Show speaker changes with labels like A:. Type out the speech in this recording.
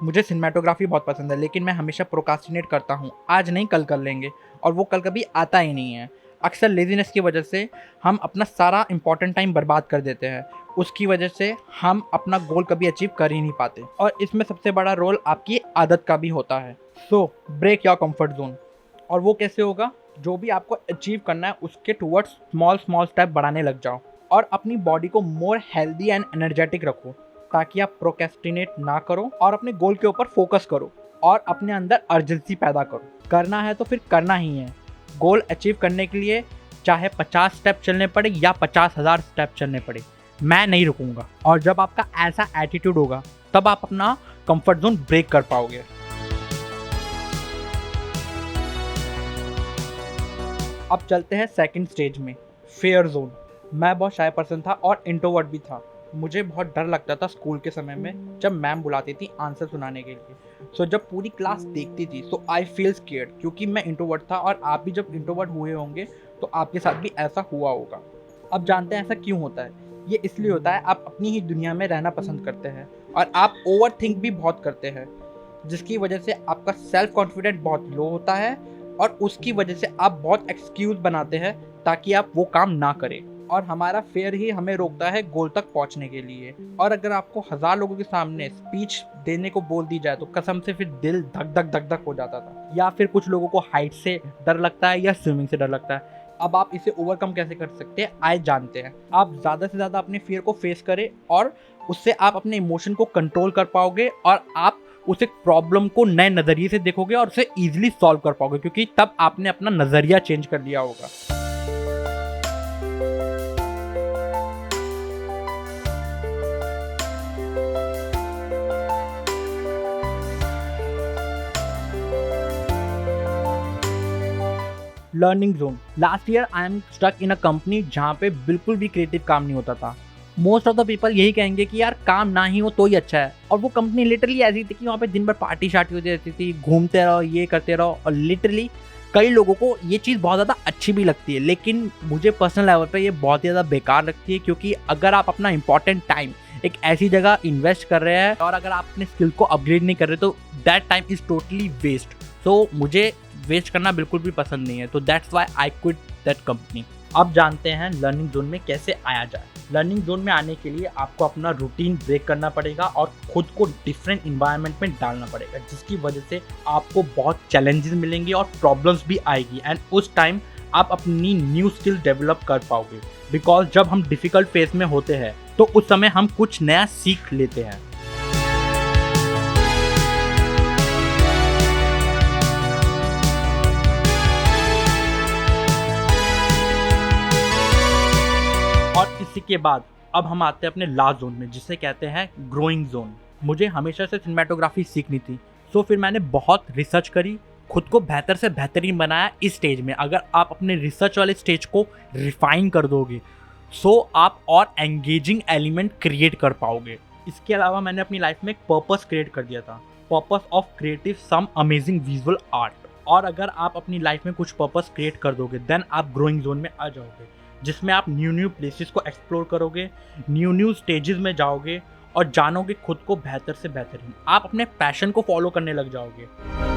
A: मुझे सिनेमेटोग्राफी बहुत पसंद है, लेकिन मैं हमेशा प्रोक्रास्टिनेट करता हूँ, आज नहीं कल कर लेंगे, और वो कल कभी आता ही नहीं है। अक्सर लेज़ीनेस की वजह से हम अपना सारा इंपॉर्टेंट टाइम बर्बाद कर देते हैं। उसकी वजह से हम अपना गोल कभी अचीव कर ही नहीं पाते, और इसमें सबसे बड़ा रोल आपकी आदत का भी होता है। So break your comfort zone. और वो कैसे होगा? जो भी आपको अचीव करना है उसके टुवर्ड्स स्मॉल स्मॉल स्टेप बढ़ाने लग जाओ, और अपनी बॉडी को मोर हेल्दी एंड एनर्जेटिक रखो, ताकि आप प्रोक्रेस्टिनेट ना करो और अपने गोल के ऊपर फोकस करो और अपने अंदर अर्जेंसी पैदा करो। करना है तो फिर करना ही है। गोल अचीव करने के लिए चाहे 50 स्टेप चलने पड़े या 50,000 स्टेप चलने पड़े, मैं नहीं रुकूंगा। और जब आपका ऐसा एटीट्यूड होगा तब आप अपना कंफर्ट जोन ब्रेक कर पाओगे। अब चलते हैं सेकंड स्टेज में, फेयर जोन। मैं बहुत शाय पर्सन था और इंट्रोवर्ट भी था। मुझे बहुत डर लगता था स्कूल के समय में जब मैम बुलाती थी आंसर सुनाने के लिए। सो जब पूरी क्लास देखती थी सो आई फील स्केयर्ड, क्योंकि मैं इंट्रोवर्ट था, और आप भी जब इंट्रोवर्ट हुए होंगे तो आपके साथ भी ऐसा हुआ होगा। अब जानते हैं ऐसा क्यों होता है। ये इसलिए होता है, आप अपनी ही दुनिया में रहना पसंद करते हैं और आप ओवर थिंक भी बहुत करते हैं, जिसकी वजह से आपका सेल्फ कॉन्फिडेंस बहुत लो होता है, और उसकी वजह से आप बहुत एक्सक्यूज बनाते हैं ताकि आप वो काम ना करें। और हमारा फेयर ही हमें रोकता है गोल तक पहुंचने के लिए। और अगर आपको 1000 लोगों के सामने स्पीच देने को बोल दी जाए तो कसम से फिर दिल धक धक धक धक हो जाता था। या फिर कुछ लोगों को हाइट से डर लगता है या स्विमिंग से डर लगता है। अब आप इसे ओवरकम कैसे कर सकते हैं आए जानते हैं। आप ज़्यादा से ज़्यादा अपने फियर को फेस करें, और उससे आप अपने इमोशन को कंट्रोल कर पाओगे, और आप उस एक प्रॉब्लम को नए नज़रिए से देखोगे और उसे ईजिली सॉल्व कर पाओगे, क्योंकि तब आपने अपना नज़रिया चेंज कर लिया होगा। Learning zone. Last year I am stuck in a company जहाँ पे बिल्कुल भी क्रिएटिव काम नहीं होता था। मोस्ट ऑफ द पीपल यही कहेंगे कि यार काम ना ही हो तो ही अच्छा है। और वो कंपनी लिटरली ऐसी थी कि वहाँ पे दिन भर पार्टी शार्टी होती रहती थी, घूमते रहो, ये करते रहो, और लिटरली कई लोगों को ये चीज़ बहुत ज़्यादा अच्छी भी लगती है, लेकिन मुझे पर्सनल लेवल पे ये बहुत ही ज़्यादा बेकार लगती है। क्योंकि अगर आप अपना इंपॉर्टेंट टाइम एक ऐसी जगह इन्वेस्ट कर रहे हैं और अगर आप अपने स्किल को अपग्रेड नहीं कर रहे तो that time is totally waste. तो मुझे वेस्ट करना बिल्कुल भी पसंद नहीं है, तो that's why I quit that company. अब जानते हैं लर्निंग जोन में कैसे आया जाए। लर्निंग जोन में आने के लिए आपको अपना रूटीन ब्रेक करना पड़ेगा और खुद को डिफरेंट इन्वायरमेंट में डालना पड़ेगा, जिसकी वजह से आपको बहुत चैलेंजेस मिलेंगे और प्रॉब्लम्स भी आएगी, एंड उस टाइम आप अपनी न्यू स्किल डेवलप कर पाओगे। बिकॉज जब हम डिफिकल्ट फेज में होते हैं तो उस समय हम कुछ नया सीख लेते हैं। और इसी के बाद अब हम आते हैं अपने लास्ट जोन में, जिसे कहते हैं ग्रोइंग जोन। मुझे हमेशा से सिनेमेटोग्राफी सीखनी थी, सो फिर मैंने बहुत रिसर्च करी, खुद को बेहतर से बेहतरीन बनाया इस स्टेज में। अगर आप अपने रिसर्च वाले स्टेज को रिफाइन कर दोगे सो आप और एंगेजिंग एलिमेंट क्रिएट कर पाओगे। इसके अलावा मैंने अपनी लाइफ में एक पर्पस क्रिएट कर दिया था, purpose of creative some amazing visual art. और अगर आप अपनी लाइफ में कुछ पर्पस क्रिएट कर दोगे देन आप ग्रोइंग जोन में आ जाओगे, जिसमें आप न्यू प्लेसेस को एक्सप्लोर करोगे, न्यू स्टेजेस में जाओगे और जानोगे खुद को बेहतर से बेहतरीन। आप अपने पैशन को फॉलो करने लग जाओगे।